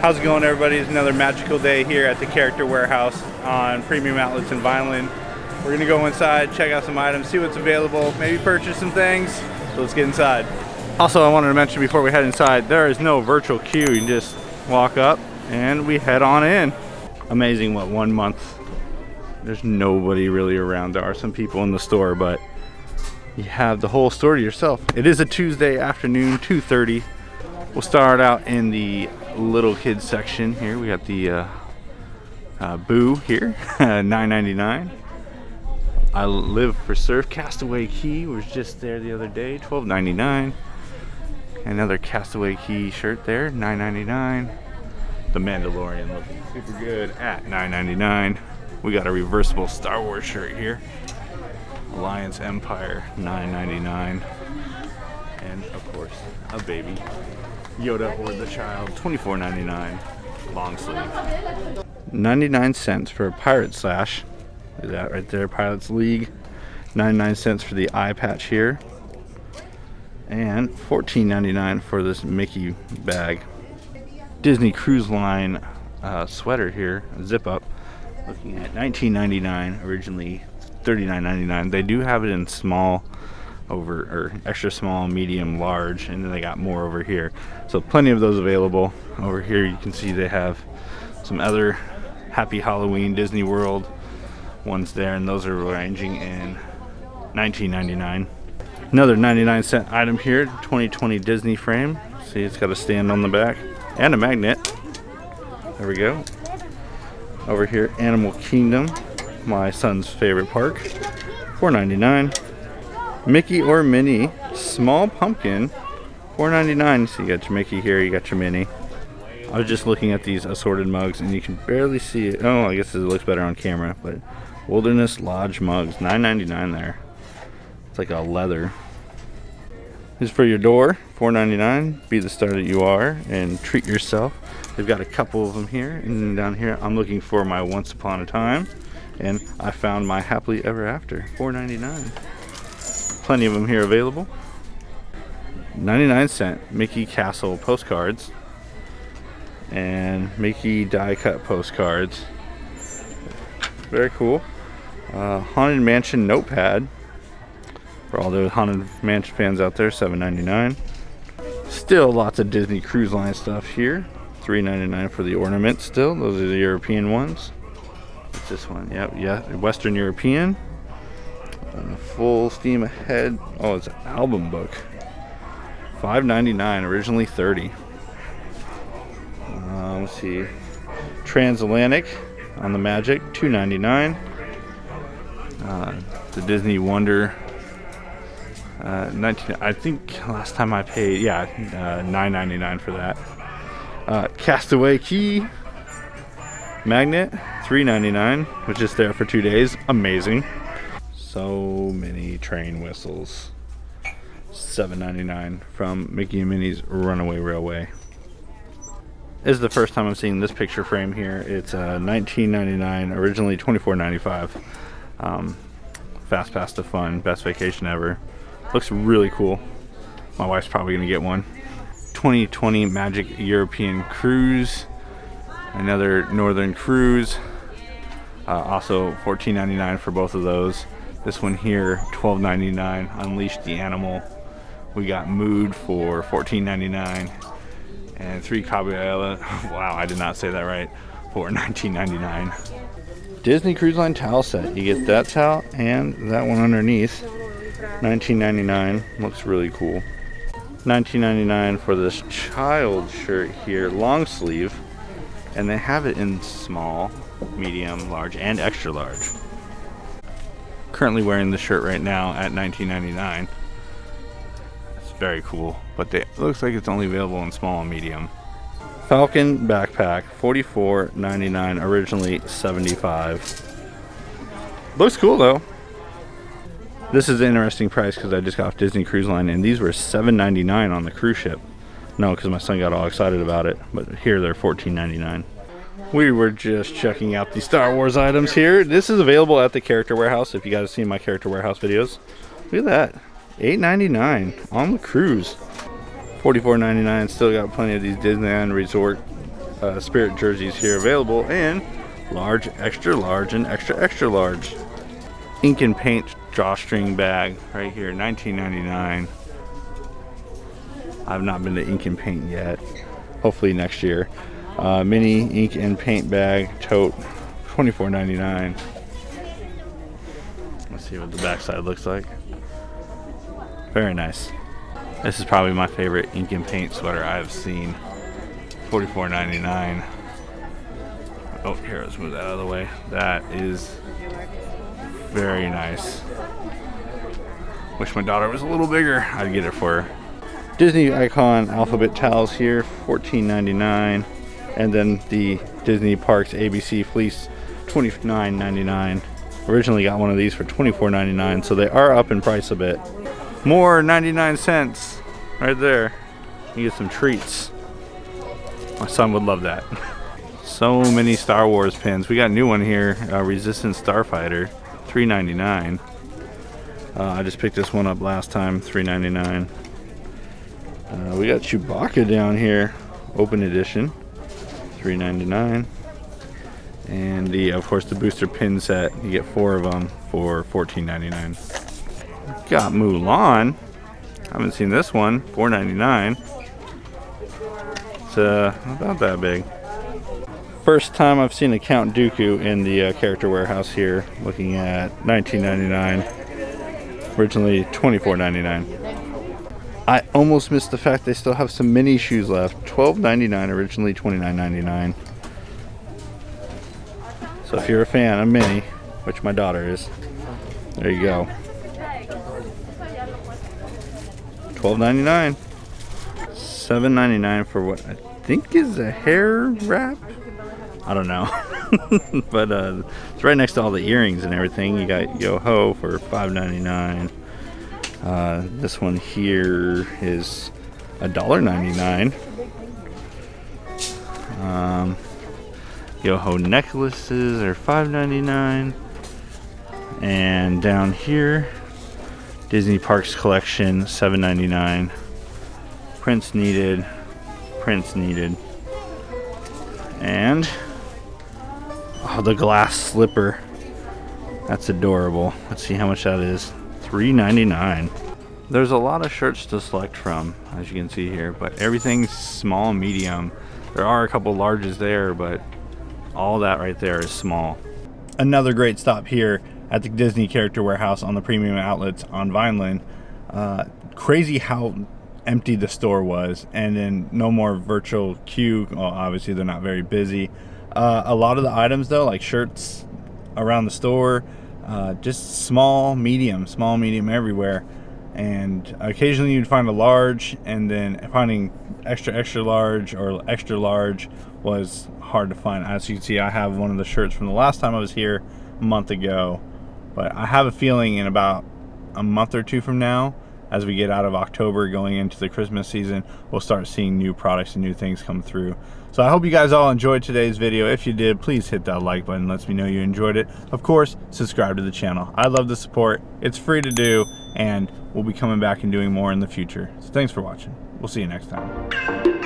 How's it going, everybody? It's another magical day here at the Character Warehouse on Premium Outlets in Vineland. We're gonna go inside, check out some items, see what's available, maybe purchase some things. So let's get inside. Also, I wanted to mention before we head inside, there is no virtual queue. You can just walk up and we head on in. Amazing what 1 month, there's nobody really around. There are some people in the store, but you have the whole store to yourself. It is a Tuesday afternoon, 2:30. We'll start out in the little kids section here. We got the Boo here, $9.99. I Live for Surf Castaway Key was just there the other day, $12.99. Another Castaway Key shirt there, $9.99. The Mandalorian looking super good at $9.99. We got a reversible Star Wars shirt here, Alliance Empire, $9.99. And of course, a baby Yoda or the child, $24.99, long sleeve. 99 cents for a pirate slash. Look at that right there, Pirates League. 99 cents for the eye patch here. And $14.99 for this Mickey bag. Disney Cruise Line sweater here, zip up. Looking at $19.99, originally $39.99. They do have it in small, or extra small, medium, large, and then they got more over here. So plenty of those available. Over here you can see they have some other Happy Halloween Disney World ones there, and those are ranging in $19.99. Another 99-cent item here, 2020 Disney frame. See, it's got a stand on the back and a magnet. There we go. Over here, Animal Kingdom, my son's favorite park, $4.99. Mickey or Minnie small pumpkin, $4.99. So you got your Mickey here, you got your Minnie. I was just looking at these assorted mugs and you can barely see it. Oh, I guess it looks better on camera, but Wilderness Lodge mugs, $9.99 there. It's like a leather. This is for your door, $4.99. Be the star that you are and treat yourself. They've got a couple of them here, and then down here I'm looking for my Once Upon a Time, and I found my Happily Ever After, $4.99. Plenty of them here available. 99-cent Mickey Castle postcards and Mickey die cut postcards. Very cool. Haunted Mansion notepad for all those Haunted Mansion fans out there, $7.99. Still lots of Disney Cruise Line stuff here, $3.99 for the ornaments. Still, those are the European ones. What's this one? Yep, yeah, Western European. Full Steam Ahead. Oh, it's an album book. $5.99, originally $30. Let's see. Transatlantic on the Magic, $2.99. The Disney Wonder. 19. I think last time I paid, yeah, $9.99 for that. Castaway Key magnet, $3.99, which is there for 2 days. Amazing. So many train whistles. $7.99 from Mickey and Minnie's Runaway Railway. This is the first time I'm seeing this picture frame here. It's $19.99, originally $24.95. Fast Pass to Fun, best vacation ever. Looks really cool. My wife's probably gonna get one. 2020 Magic European Cruise, another Northern Cruise. Also $14.99 for both of those. This one here, $12.99, Unleash the Animal. We got Mood for $14.99. And 3 Caballero, wow, I did not say that right, for $19.99. Disney Cruise Line towel set. You get that towel and that one underneath. $19.99, looks really cool. $19.99 for this child shirt here, long sleeve. And they have it in small, medium, large, and extra large. Currently wearing the shirt right now at $19.99. It's very cool, but it looks like it's only available in small and medium. Falcon backpack, $44.99, originally $75. Looks cool though. This is an interesting price because I just got off Disney Cruise Line and these were $7.99 on the cruise ship. No, because my son got all excited about it, but here they're $14.99. We were just checking out the Star Wars items here. This is available at the Character Warehouse if you guys have seen my Character Warehouse videos. Look at that, $8.99 on the cruise. $44.99, still got plenty of these Disneyland Resort Spirit jerseys here available in large, extra large, and extra extra large. Ink and paint drawstring bag right here, $19.99. I've not been to ink and paint yet. Hopefully next year. Mini ink and paint bag tote, $24.99. Let's see what the backside looks like. Very nice. This is probably my favorite ink and paint sweater I've seen. $44.99. Oh, here, let's move that out of the way. That is very nice. Wish my daughter was a little bigger. I'd get it for her. Disney Icon alphabet towels here, $14.99. And then the Disney Parks ABC fleece, $29.99. Originally got one of these for $24.99, so they are up in price a bit. More 99 cents right there. You get some treats. My son would love that. So many Star Wars pins. We got a new one here, Resistance Starfighter, $3.99. I just picked this one up last time, $3.99. We got Chewbacca down here, open edition, $3.99. And the, of course, the booster pin set. You get 4 of them for $14.99. Got Mulan. I haven't seen this one, $4.99. It's about that big. First time I've seen a Count Dooku in the character warehouse here. Looking at $19.99. Originally $24.99. I almost missed the fact they still have some mini shoes left. $12.99, originally $29.99. So if you're a fan of mini, which my daughter is, there you go. $12.99. $7.99 for what I think is a hair wrap. I don't know. But it's right next to all the earrings and everything. You got Yo Ho for $5.99. This one here is $1.99. Yo Ho necklaces are $5.99. And down here, Disney Parks collection, $7.99. Prints needed. Prints needed. And oh, the glass slipper. That's adorable. Let's see how much that is. $3.99. There's a lot of shirts to select from, as you can see here, but everything's small, medium. There are a couple larges there, but all that right there is small. Another great stop here at the Disney Character Warehouse on the Premium Outlets on Vineland. Crazy how empty the store was, and then no more virtual queue. Well, obviously they're not very busy. A lot of the items though, like shirts around the store, just small, medium everywhere. And occasionally you'd find a large, and then finding extra large or extra large was hard to find. As you can see, I have one of the shirts from the last time I was here a month ago, but I have a feeling in about a month or two from now, as we get out of October going into the Christmas season, we'll start seeing new products and new things come through. So I hope you guys all enjoyed today's video. If you did, please hit that like button. Lets me know you enjoyed it. Of course, subscribe to the channel. I love the support. It's free to do, and we'll be coming back and doing more in the future. So thanks for watching. We'll see you next time.